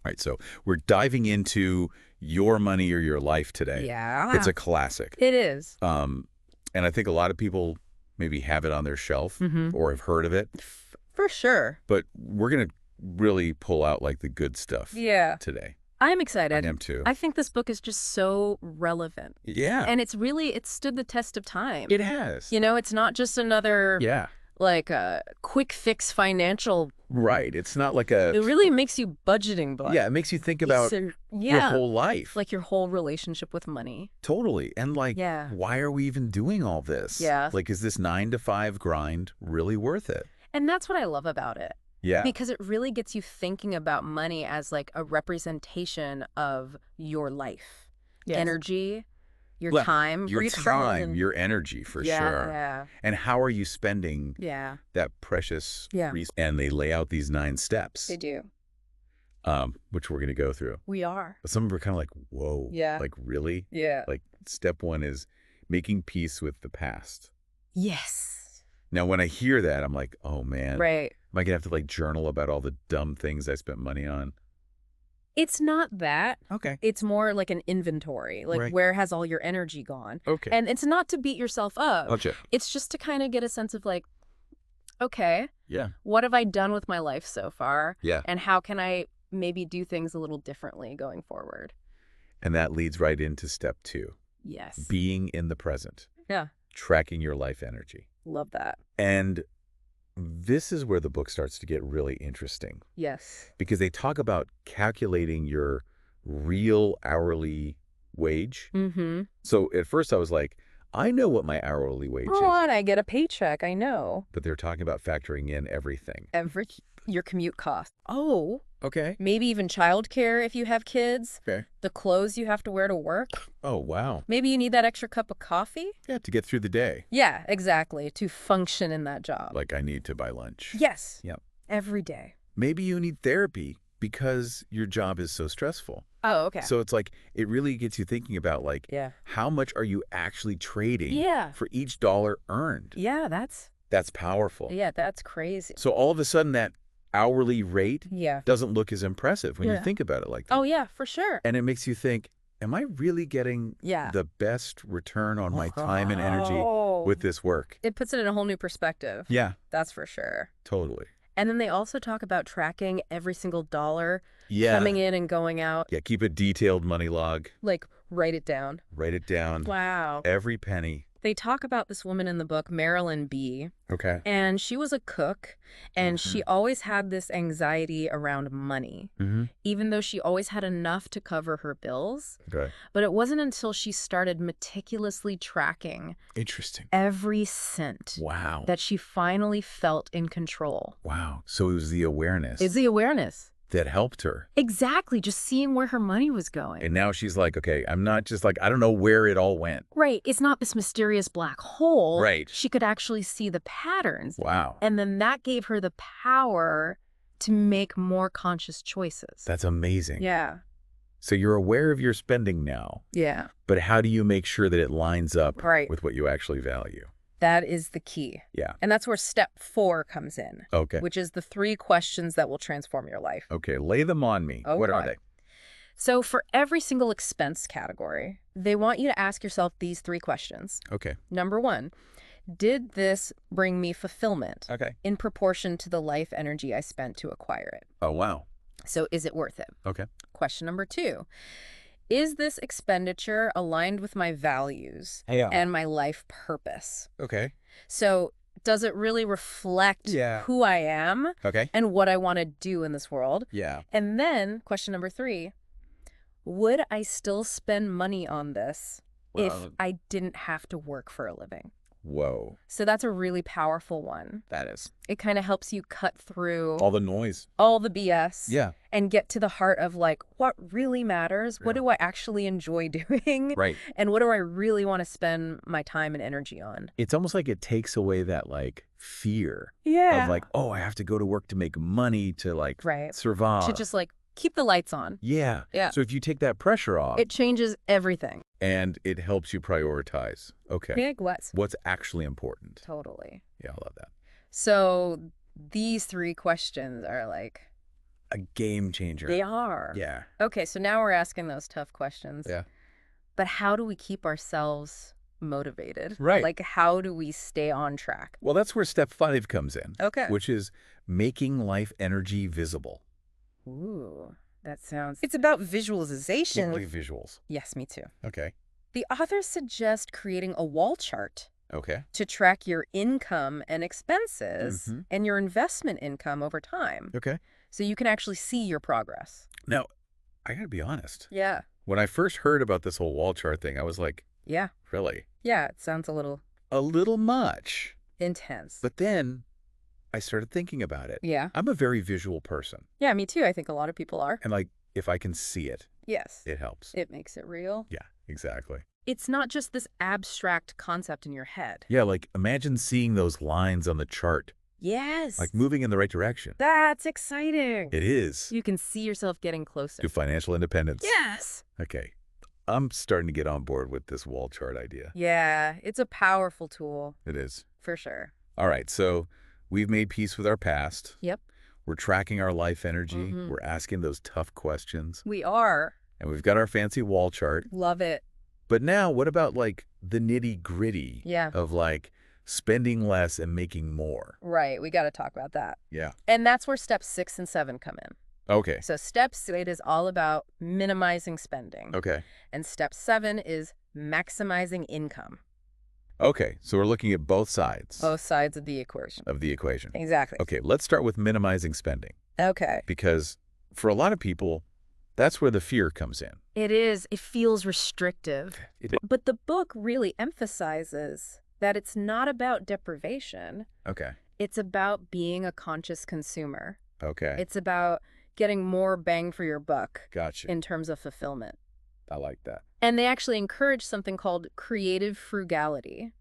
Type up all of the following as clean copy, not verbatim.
right, so we're diving into Your Money or Your Life today. It's Yeah. a classic. It is. And I think a lot of people maybe have it on their shelf or have heard of it, For sure. but we're going to really pull out like the good stuff Yeah. today. I'm I excited. am too. I think this book is just so relevant. Yeah, And it stood the test of time. it has. You know, it's not just another, Yeah, like, quick fix financial. right. It's not like It a, really makes you budgeting book. yeah, it makes you think about your yeah. whole life. Like your whole relationship with money. Totally. And like, Yeah. why are we even doing all this? Yeah. Like, is this 9 to 5 grind really worth it? And that's what I love about it. Yeah. Because it really gets you thinking about money as like a representation of your life. Yes. Energy, your Well, time. Your breathe time, in. your energy, for yeah, sure. Yeah. And how are you spending Yeah. that precious Yeah. And they lay out these 9 steps, They do. which we're going to go through. We are. But some of them are kind of like, whoa. Yeah. Like, really? Yeah. Like, step 1 is making peace with the past. Yes. Now, when I hear that, I'm like, oh, man. Right. Am I going to have to, like, journal about all the dumb things I spent money on? It's not that. Okay. It's more like an inventory. Like, Right. where has all your energy gone? Okay. And it's not to beat yourself up. Gotcha. It's just to kind of get a sense of like, okay, Yeah. what have I done with my life so far? Yeah. And how can I maybe do things a little differently going forward? And that leads right into step 2, Yes. being in the present, Yeah. tracking your life energy. Love that. And this is where the book starts to get really interesting Yes. because they talk about calculating your real hourly wage. Mm-hmm. So at first I was like, I know what my hourly wage Oh, is, and I get a paycheck. I know. but they're talking about factoring in everything. Your commute cost. Oh, Okay. maybe even childcare if you have kids. Okay. The clothes you have to wear to work. Oh, wow. Maybe you need that extra cup of coffee. Yeah, to get through the day. Yeah, exactly. To function in that job. Like I need to buy lunch. Yes. Yep. Every day. Maybe you need therapy because your job is so stressful. Oh, okay. So it's like, it really gets you thinking about like, yeah. how much are you actually trading Yeah. for each dollar earned? Yeah, that's That's crazy. So all of a sudden that hourly rate Yeah. doesn't look as impressive when you Yeah. think about it like that. Oh, yeah, for sure. And it makes you think, am I really getting Yeah. the best return on my time and energy Oh. with this work? It puts it in a whole new perspective. Yeah, That's for sure. totally. And then they also talk about tracking every single dollar Yeah. coming in and going out. Yeah, keep a detailed money log. Like, write it down. Write it down. Wow. Every penny. They talk about this woman in the book, Marilyn B. Okay. And she was a cook, and she always had this anxiety around money, Mm-hmm. even though she always had enough to cover her bills. Okay. But it wasn't until she started meticulously tracking Interesting. every cent Wow. that she finally felt in control. Wow. So it was the awareness It's the awareness. that helped her. Exactly, just seeing where her money was going. And now she's like, okay, I'm not just like, I don't know where it all went. Right, it's not this mysterious black hole. Right. She could actually see the patterns. Wow. And then that gave her the power to make more conscious choices. That's amazing. Yeah. So you're aware of your spending now, Yeah. but how do you make sure that it lines up Right. with what you actually value? That is the key. Yeah. And that's where step 4 comes in, Okay. which is the 3 questions that will transform your life. Okay. Lay them on me. What are Okay. they? So for every single expense category, they want you to ask yourself these 3 questions. Okay. Number 1, did this bring me fulfillment Okay. in proportion to the life energy I spent to acquire it? Oh, wow. So is it worth it? Okay. Question number 2, is this expenditure aligned with my values Yeah. and my life purpose? Okay. So does it really reflect Yeah. who I am Okay. and what I want to do in this world? Yeah. And then question number 3, would I still spend money on this if Well- I didn't have to work for a living? Whoa. So that's a really powerful one. That is. It kind of helps you cut through All the noise. all the BS Yeah. and get to the heart of like, what really matters? What do I actually enjoy doing? Right. And what do I really want to spend my time and energy on? It's almost like it takes away that like fear Yeah. of like, oh, I have to go to work to make money to like Right. survive. To just like keep the lights on. Yeah. Yeah. So if you take that pressure off It changes everything. and it helps you prioritize. Okay. Big what's What's actually important? totally. Yeah, I love that. So these 3 questions are like a game changer. They are. Yeah. Okay, so now we're asking those tough questions. Yeah. But how do we keep ourselves motivated? Right. Like, how do we stay on track? Well, that's where step 5 comes in. Okay. Which is making life energy visible. Ooh, that sounds... It's about visualization. Simply visuals. Yes, me too. Okay. The authors suggest creating a wall chart Okay. to track your income and expenses Mhm. and your investment income over time, Okay. so you can actually see your progress. Now, I gotta be honest. Yeah. When I first heard about this whole wall chart thing, I was like, Yeah. really? Yeah, it sounds a little A little much. intense. But then I started thinking about it. Yeah. I'm a very visual person. Yeah, me too. I think a lot of people are. And like, if I can see it, Yes. it helps. It makes it real. Yeah, exactly. It's not just this abstract concept in your head. Yeah, like imagine seeing those lines on the chart, Yes. like moving in the right direction. That's exciting. It is You can see yourself getting closer. to financial independence. Yes. Okay. I'm starting to get on board with this wall chart idea. Yeah, it's a powerful tool, It is. for sure. All right, so we've made peace with our past. Yep. We're tracking our life energy. Mhm. We're asking those tough questions. We are. And we've got our fancy wall chart. Love it. But now what about like the nitty gritty Yeah. of like spending less and making more? Right. We got to talk about that. Yeah. And that's where steps 6 and 7 come in. Okay. So step 6 is all about minimizing spending. Okay. And step 7 is maximizing income. Okay. So we're looking at both sides Both sides of the equation. of the equation. Exactly. Okay. Let's start with minimizing spending Okay. because for a lot of people, that's where the fear comes in. It is. It feels restrictive. But the book really emphasizes that it's not about deprivation. Okay. It's about being a conscious consumer. Okay. It's about getting more bang for your buck Gotcha. in terms of fulfillment. I like that. And they actually encourage something called creative frugality.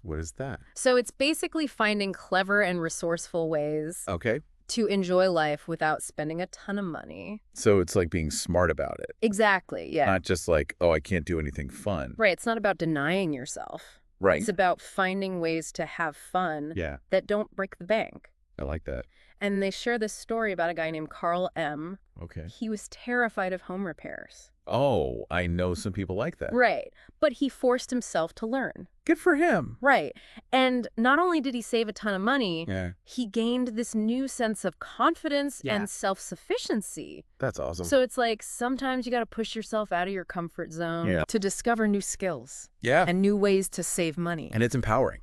What is that? So it's basically finding clever and resourceful ways Okay. to enjoy life without spending a ton of money. So it's like being smart about it. Exactly, yeah. Not just like, oh, I can't do anything fun. Right, it's not about denying yourself. Right. It's about finding ways to have fun Yeah. that don't break the bank. I like that. And they share this story about a guy named Carl M. Okay. He was terrified of home repairs. Oh, I know some people like that. Right, but he forced himself to learn. Good for him. Right, and not only did he save a ton of money, Yeah. he gained this new sense of confidence Yeah. and self-sufficiency. That's awesome. So it's like sometimes you got to push yourself out of your comfort zone Yeah. to discover new skills yeah. and new ways to save money. And it's empowering.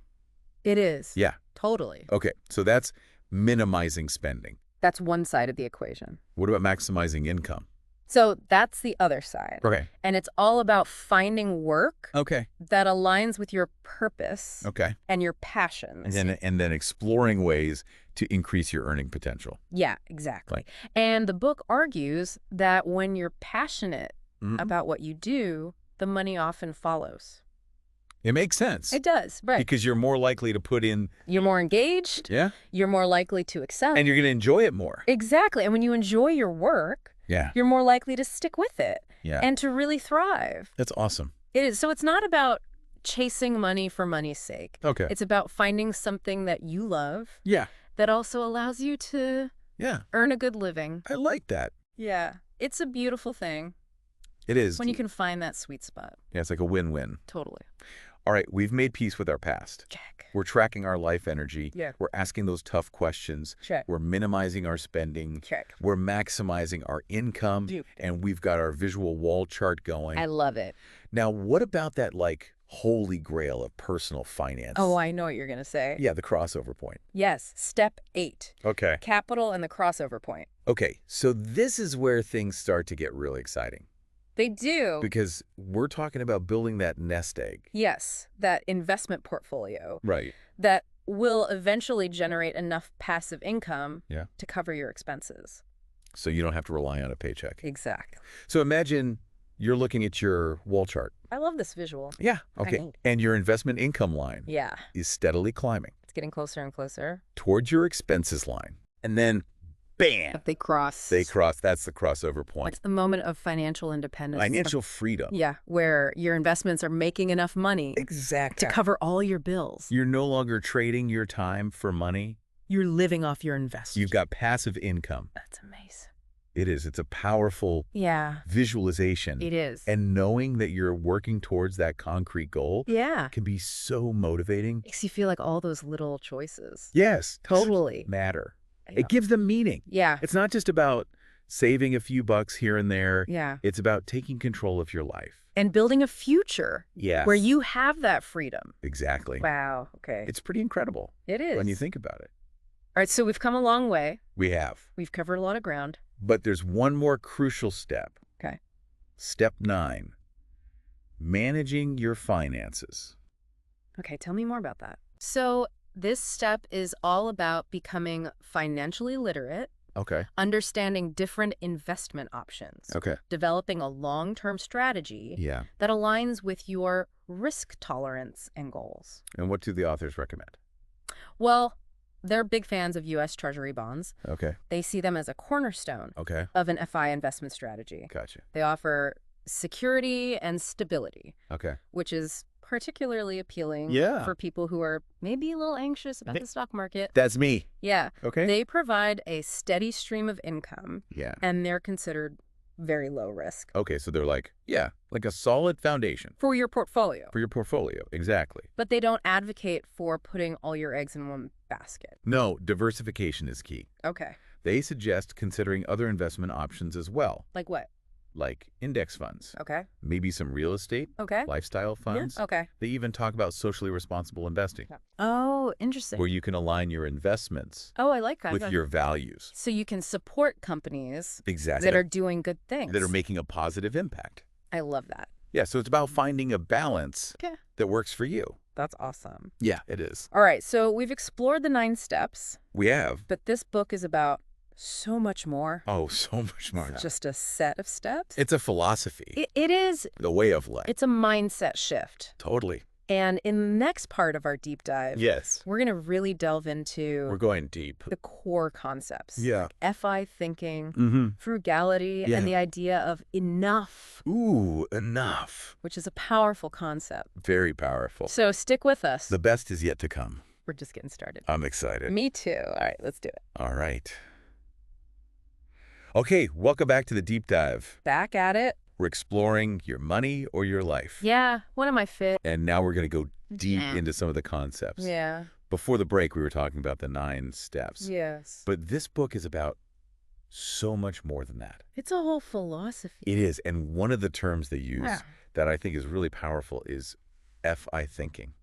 It is. Yeah. Totally. Okay. So that's minimizing spending. That's one side of the equation. What about maximizing income? So that's the other side. Okay. And it's all about finding work Okay. that aligns with your purpose Okay. and your passions. And then exploring ways to increase your earning potential. Yeah, exactly. And the book argues that when you're passionate Mhm. about what you do, the money often follows. It makes sense. It does, right. Because you're more likely to put in, You're more engaged. yeah, You're more likely to excel. and you're going to enjoy it more. Exactly. And when you enjoy your work, Yeah. you're more likely to stick with it Yeah. and to really thrive. That's awesome. It is. So it's not about chasing money for money's sake. Okay. It's about finding something that you love Yeah. that also allows you to Yeah. earn a good living. I like that. Yeah. It's a beautiful thing It is. when you can find that sweet spot. Yeah, it's like a win-win. Totally. All right, we've made peace with our past. Check. We're tracking our life energy. Yeah. We're asking those tough questions. Check. We're minimizing our spending. Check. We're maximizing our income. Dude. And we've got our visual wall chart going. I love it. Now, what about that, like, holy grail of personal finance? Oh, I know what you're going to say. Yeah, the crossover point. Yes. Step 8. Okay. Capital and the crossover point. Okay, so this is where things start to get really exciting. They do. Because we're talking about building that nest egg. Yes. That investment portfolio Right. that will eventually generate enough passive income Yeah. to cover your expenses. So you don't have to rely on a paycheck. Exactly. So imagine you're looking at your wall chart. I love this visual. Yeah. Okay. Right. And your investment income line Yeah. is steadily climbing It's getting closer and closer. towards your expenses line. And then, bam, But they cross. they cross. That's the crossover point. It's the moment of financial independence. Financial freedom. Yeah, where your investments are making enough money Exactly. to cover all your bills. You're no longer trading your time for money. You're living off your investment. You've got passive income. That's amazing. It is. It's a powerful Yeah, visualization. it is. And knowing that you're working towards that concrete goal Yeah. can be so motivating. Makes you feel like all those little choices Yes. totally Matter. Yeah. It gives them meaning. Yeah. It's not just about saving a few bucks here and there. Yeah. It's about taking control of your life. And building a future Yes. where you have that freedom. Exactly. Wow. Okay. It's pretty incredible It is. when you think about it. All right, so we've come a long way. We have. We've covered a lot of ground. But there's one more crucial step. Okay. Step 9. Managing your finances. Okay, tell me more about that. So this step is all about becoming financially literate, Okay. understanding different investment options, Okay. developing a long-term strategy Yeah. that aligns with your risk tolerance and goals. And what do the authors recommend? Well, they're big fans of U.S. Treasury bonds. Okay. They see them as a cornerstone Okay. of an FI investment strategy. Gotcha. They offer security and stability, Okay. which is particularly appealing Yeah. for people who are maybe a little anxious about the stock market. That's me. Yeah. Okay. They provide a steady stream of income, Yeah. and they're considered very low risk Okay, so they're like a solid foundation for your portfolio. for your portfolio. Exactly. But they don't advocate for putting all your eggs in one basket. No, diversification is key. Okay. They suggest considering other investment options as well, Like what? like index funds, Okay. maybe some real estate, Okay. lifestyle funds. Okay. They even talk about socially responsible investing, Oh, interesting. where you can align your investments Oh, I like that. with your values. So you can support companies Exactly. that are doing good things. that are making a positive impact. I love that. Yeah, so it's about finding a balance Okay. that works for you. That's awesome. Yeah, it is. All right, so we've explored the 9 steps, We have. but this book is about so much more. Oh, so much more. It's just a set of steps. It's a philosophy, It is. the way of life. It's a mindset shift. Totally. And in the next part of our deep dive, Yes. we're going to really delve We're into going deep. the core concepts. Yeah. Like FI thinking, Mm-hmm. frugality, Yeah. and the idea of enough, Ooh, enough. which is a powerful concept. Very powerful. So stick with us. The best is yet to come. We're just getting started. I'm excited. Me too. All right, let's do it. All right. Okay, welcome back to the deep dive. Back at it. We're exploring your money or your life. Yeah, one of my fit. And now we're going to go deep Yeah. into some of the concepts. Yeah. Before the break, we were talking about the 9 steps. Yes. But this book is about so much more than that. It's a whole philosophy. It is. And one of the terms they use Yeah. that I think is really powerful is FI thinking.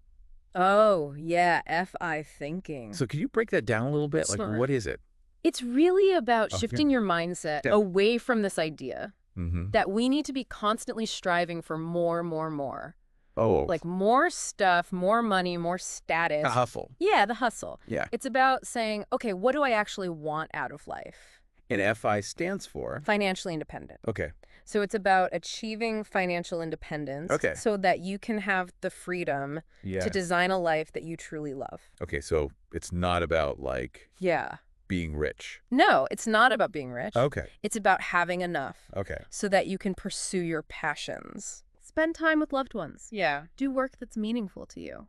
Oh, yeah, FI thinking. So can you break that down a little bit? Sure. Like, what is it? It's really about Okay. shifting your mindset Yeah. away from this idea Mm-hmm. that we need to be constantly striving for more, more, more. Oh, Like more stuff, more money, more status. a hustle. Yeah, the hustle. Yeah. It's about saying, okay, what do I actually want out of life? And FI stands for? Financially independent. Okay. So it's about achieving financial independence Okay. so that you can have the freedom Yeah. to design a life that you truly love. Okay, so it's not about, like, Yeah. being rich. No, it's not about being rich. Okay. It's about having enough Okay. so that you can pursue your passions. Spend time with loved ones. Yeah. Do work that's meaningful to you.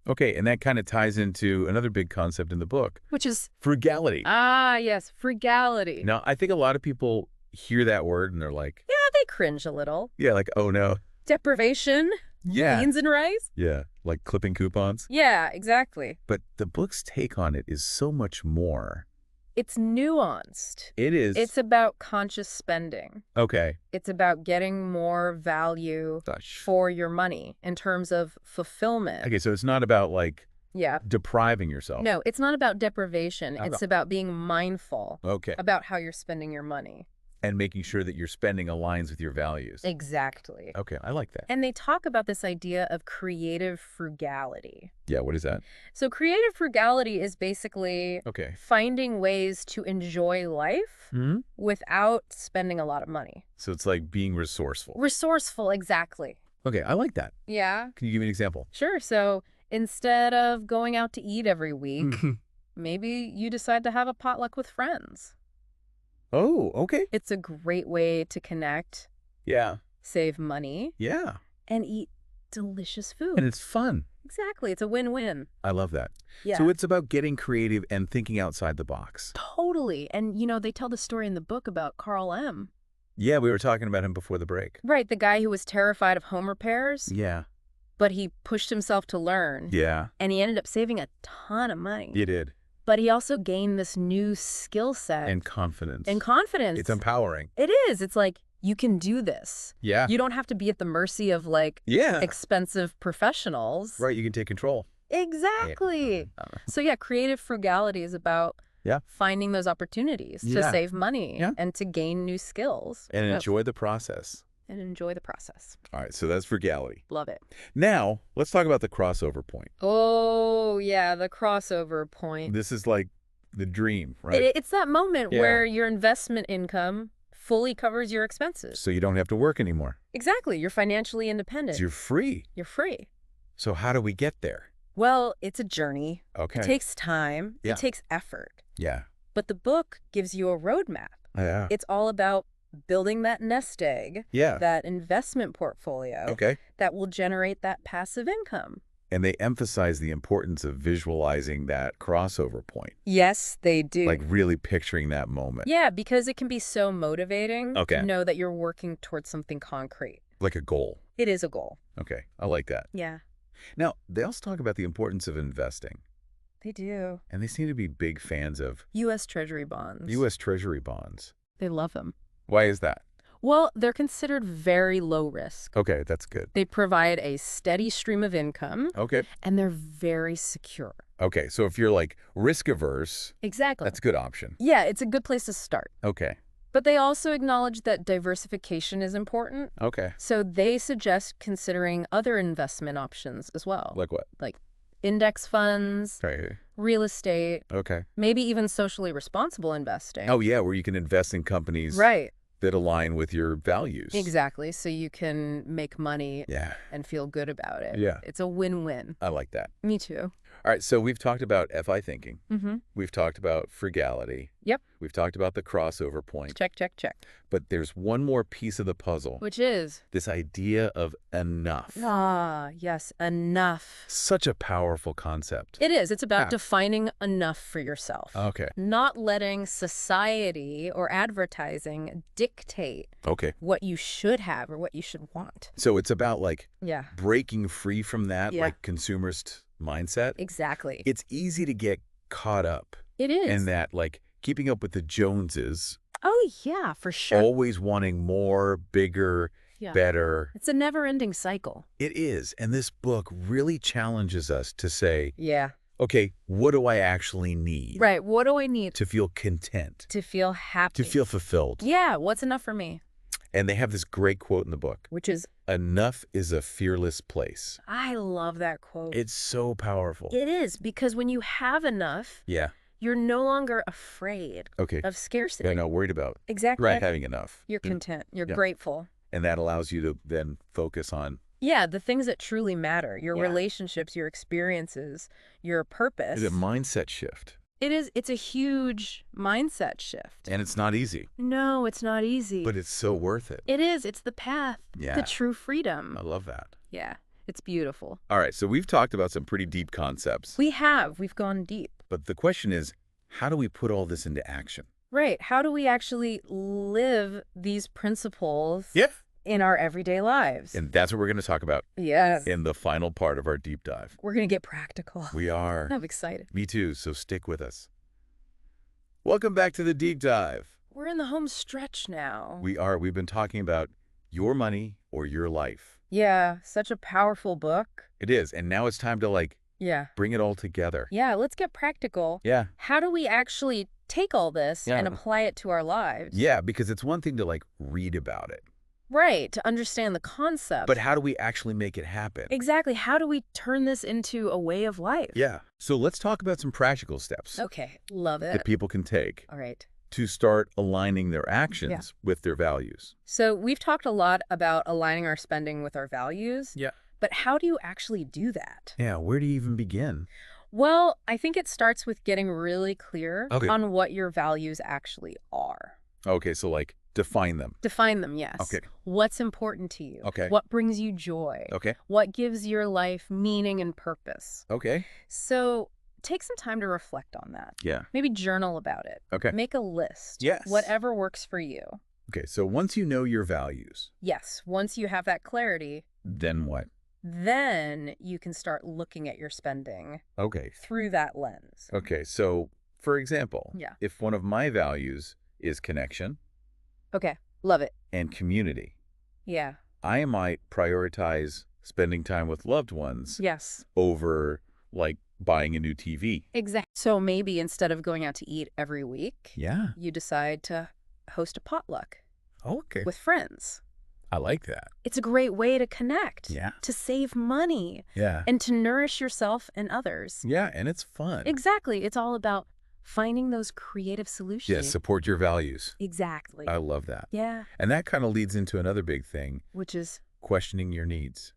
Okay, and that kind of ties into another big concept in the book, Which is, frugality. yes, frugality. Now, I think a lot of people hear that word and they're like, Yeah, they cringe a little. yeah, like, oh no. Deprivation, Yeah. beans and rice. Yeah, like clipping coupons. Yeah, exactly. But the book's take on it is so much more. It's nuanced. It is. It's about conscious spending. Okay. It's about getting more value Gosh. for your money in terms of fulfillment. Okay, so it's not about, like, Yeah. depriving yourself. No, it's not about deprivation. Not It's about being mindful Okay. about how you're spending your money. And making sure that your spending aligns with your values. Exactly. Okay, I like that. And they talk about this idea of creative frugality. Yeah, what is that? So creative frugality is basically Okay. finding ways to enjoy life Hmm. without spending a lot of money. So it's like being resourceful. Resourceful, exactly. Okay, I like that. Yeah. Can you give me an example? Sure. So instead of going out to eat every week, maybe you decide to have a potluck with friends. Oh, okay. It's a great way to connect, Yeah. save money, Yeah. and eat delicious food. And it's fun. Exactly. It's a win-win. I love that. Yeah. So it's about getting creative and thinking outside the box. Totally. And, they tell the story in the book about Carl M. Yeah, we were talking about him before the break. Right, the guy who was terrified of home repairs, Yeah. but he pushed himself to learn. Yeah, And he ended up saving a ton of money. you did. But he also gained this new skill set. And confidence. And confidence. It's empowering. It is. It's like, you can do this. Yeah. You don't have to be at the mercy of, Yeah. expensive professionals. Right, you can take control. Exactly. So, creative frugality is about finding those opportunities to Yeah. save money Yeah. and to gain new skills. And enjoy the process. And enjoy the process. All right, so that's frugality. Love it. Now, let's talk about the crossover point. Oh, yeah, the crossover point. This is like the dream, right? It's that moment Yeah. where your investment income fully covers your expenses. So you don't have to work anymore. Exactly. You're financially independent. You're free. You're free. So how do we get there? Well, it's a journey. Okay. It takes time. Yeah. It takes effort. Yeah. But the book gives you a roadmap. Yeah. It's all about building that nest egg, Yeah. that investment portfolio Okay. that will generate that passive income. And they emphasize the importance of visualizing that crossover point, Yes, they do. like really picturing that moment, Yeah, because it can be so motivating Okay. to know that you're working towards something concrete. like a goal. It is a goal. Okay, I like that. Yeah, Now, they also talk about the importance of investing, they do. and they seem to be big fans of U.S. Treasury bonds. U.S. Treasury bonds. They love them. Why is that? Well, they're considered very low risk. Okay, that's good. They provide a steady stream of income, Okay. and they're very secure. Okay, so if you're like risk averse, Exactly. that's a good option. Yeah, it's a good place to start. Okay. But they also acknowledge that diversification is important. Okay. So they suggest considering other investment options as well. Like what? Like index funds, Okay. real estate, Okay. maybe even socially responsible investing. Oh, yeah, where you can invest in companies Right. that align with your values. Exactly. So you can make money Yeah, and feel good about it. Yeah. It's a win-win. I like that. Me too. All right, so we've talked about FI thinking. Mm-hmm. We've talked about frugality. Yep. We've talked about the crossover point. Check, check, check. But there's one more piece of the puzzle, Which is, this idea of enough. yes, enough. Such a powerful concept. It is. It's about Yeah. defining enough for yourself. Okay. Not letting society or advertising dictate Okay. what you should have or what you should want. So it's about like Yeah, breaking free from that Yeah. like consumerist mindset. exactly. It's easy to get caught up It is. in that like keeping up with the Joneses, Oh, yeah, for sure. always wanting more, bigger, Yeah. better. It's a never-ending cycle. It is. And this book really challenges us to say, Yeah. okay, what do I actually need Right. What do I need to feel content, to feel happy? to feel fulfilled? Yeah, what's enough for me? And they have this great quote in the book. Which is, Enough is a fearless place. I love that quote. It's so powerful. It is, because when you have enough, Yeah. you're no longer afraid Okay. of scarcity. You're not worried about Exactly. having enough. You're content. You're Yeah. grateful. And that allows you to then focus on Yeah, the things that truly matter, your Yeah. relationships, your experiences, your purpose. a mindset shift. It's a huge mindset shift. And it's not easy, No, it's not easy. but it's so worth it. It is. It's the path Yeah. to true freedom. I love that. Yeah, it's beautiful. All right, so we've talked about some pretty deep concepts. We've gone deep. But the question is, how do we put all this into action? Right. How do we actually live these principles Yeah. in our everyday lives? And that's what we're going to talk about Yes. in the final part of our deep dive. We're going to get practical. We are. I'm excited. Me too, so stick with us. Welcome back to the deep dive. We're in the home stretch now. We are. We've been talking about your money or your life. Yeah, such a powerful book. It is. And now it's time to like Yeah. bring it all together. Yeah, let's get practical. Yeah. How do we actually take all this Yeah. and apply it to our lives? Yeah, because it's one thing to like read about it, Right, to understand the concept. but how do we actually make it happen? Exactly. How do we turn this into a way of life? Yeah. So let's talk about some practical steps Okay, love it. that people can take All right. to start aligning their actions with their values. So we've talked a lot about aligning our spending with our values. Yeah. But how do you actually do that? Yeah, where do you even begin? Well, I think it starts with getting really clear Okay. on what your values actually are. Okay, so like Define them. Define them, yes. Okay. What's important to you? Okay. What brings you joy? Okay. What gives your life meaning and purpose? Okay. So take some time to reflect on that. Yeah. Maybe journal about it. Okay. Make a list. Yes. Whatever works for you. Okay. So once you know your values, Yes. Once you have that clarity, then what? then you can start looking at your spending Okay. through that lens. Okay. So, for example, Yeah. if one of my values is connection Okay. Love it. and community, Yeah. I might prioritize spending time with loved ones Yes. over like buying a new TV. Exactly. So maybe instead of going out to eat every week, Yeah. you decide to host a potluck Okay. with friends. I like that. It's a great way to connect, Yeah. to save money, Yeah. and to nourish yourself and others. Yeah. And it's fun. Exactly. It's all about finding those creative solutions. Yes. Support your values. Exactly. I love that. Yeah. And that kind of leads into another big thing, Which is, questioning your needs.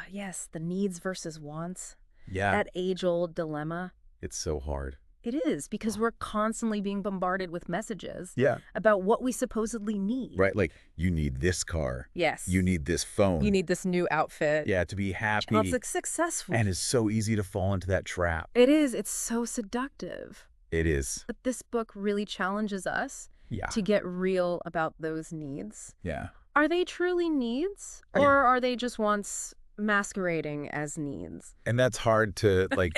yes, the needs versus wants. Yeah. That age-old dilemma. It's so hard. It is, because we're constantly being bombarded with messages Yeah. about what we supposedly need. Right. Like, you need this car. Yes. You need this phone. You need this new outfit. Yeah, to be happy. Well, it's successful. And it's so easy to fall into that trap. It is. It's so seductive. It is. But this book really challenges us Yeah. to get real about those needs. Yeah. Are they truly needs? Yeah. Or are they just wants masquerading as needs? And that's hard to, like,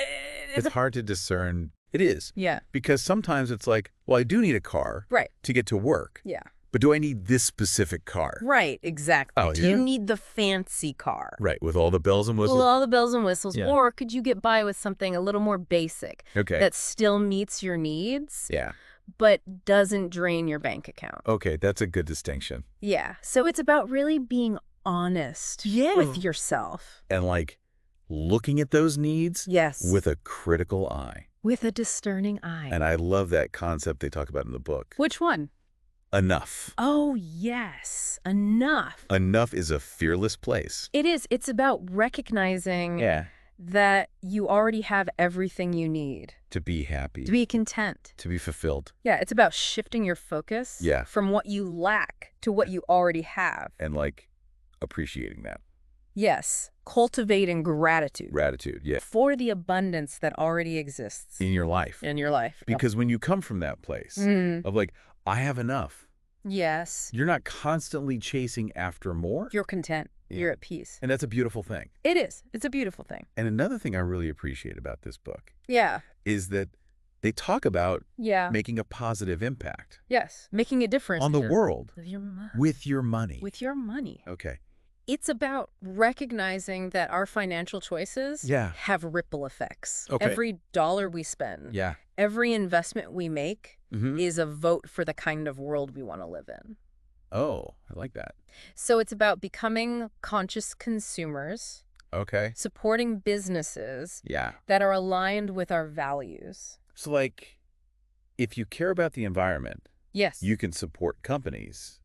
it's hard to discern. It is. Yeah. Because sometimes it's like, well, I do need a car Right. to get to work. Yeah. But do I need this specific car? Right, exactly. Oh, Do yeah. you need the fancy car? Right. With all the bells and whistles. Well, all the bells and whistles. Yeah. Or could you get by with something a little more basic Okay. that still meets your needs, Yeah. but doesn't drain your bank account? Okay. That's a good distinction. Yeah. So it's about really being honest Yeah. with yourself. And like looking at those needs Yes. with a critical eye. With a discerning eye. And I love that concept they talk about in the book. Which one? Enough. Oh, yes. Enough. Enough is a fearless place. It is. It's about recognizing Yeah. that you already have everything you need To be happy. to be content. To be fulfilled. Yeah, it's about shifting your focus Yeah. from what you lack to what you already have. And like appreciating that. Yes, cultivating gratitude Gratitude. Yeah. for the abundance that already exists In your life. in your life. Because when you come from that place Mm. of like, I have enough, Yes, you're not constantly chasing after more. you're content. Yeah. You're at peace. And that's a beautiful thing. It is. It's a beautiful thing. And another thing I really appreciate about this book Yeah. is that they talk about Yeah. making a positive impact Yes. Making a difference on the with world your money. with your money. With your money. Okay. It's about recognizing that our financial choices Yeah. have ripple effects. Okay. Every dollar we spend, Yeah. every investment we make Mm-hmm. is a vote for the kind of world we want to live in. Oh, I like that. So it's about becoming conscious consumers, Okay. supporting businesses Yeah. that are aligned with our values. So like, if you care about the environment, Yes. you can support companies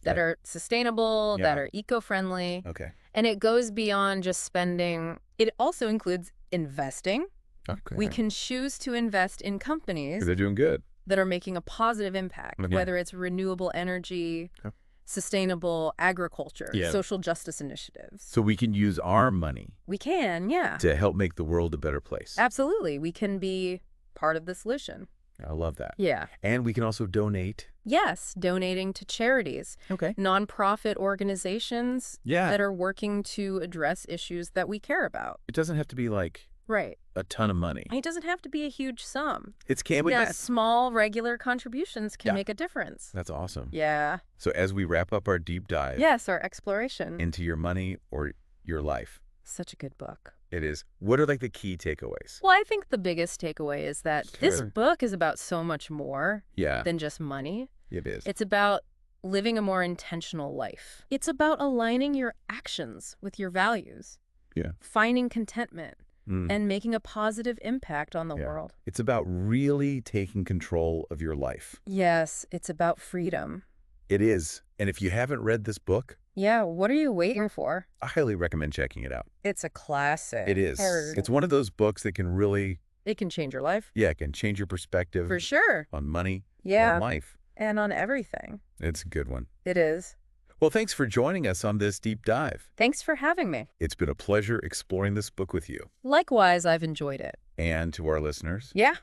that are sustainable, that Yeah. are eco-friendly. Okay. And it goes beyond just spending. It also includes investing. Okay. We can choose to invest in companies They're doing good. that are making a positive impact, Yeah. whether it's renewable energy, Okay. sustainable agriculture, Yeah. social justice initiatives. So we can use our money We can, yeah. to help make the world a better place. Absolutely. We can be part of the solution. I love that. Yeah. And we can also donate. Yes, donating to charities, Okay. nonprofit organizations Yeah. that are working to address issues that we care about. It doesn't have to be like Right. a ton of money. It doesn't have to be a huge sum. It can be. Yeah, small, regular contributions can Yeah. make a difference. That's awesome. Yeah. So as we wrap up our deep dive Yes, our exploration. into your money or your life, Such a good book. it is, what are like the key takeaways? Well, I think the biggest takeaway is that this Sure. book is about so much more Yeah, than just money. it is. It's about living a more intentional life. It's about aligning your actions with your values. Yeah. Finding contentment Mm. and making a positive impact on the Yeah. world. It's about really taking control of your life. Yes, it's about freedom. It is. And if you haven't read this book, Yeah, what are you waiting for? I highly recommend checking it out. It's a classic. It is. Heard. It's one of those books that can really, It can change your life. yeah, can change your perspective For sure. on money, Yeah. on life. And on everything. It's a good one. It is. Well, thanks for joining us on this deep dive. Thanks for having me. It's been a pleasure exploring this book with you. Likewise, I've enjoyed it. And to our listeners, Yeah.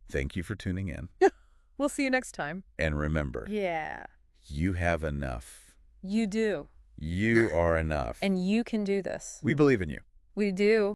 thank you for tuning in. We'll see you next time. And remember, Yeah. you have enough. You do. You are enough. And you can do this. We believe in you. We do.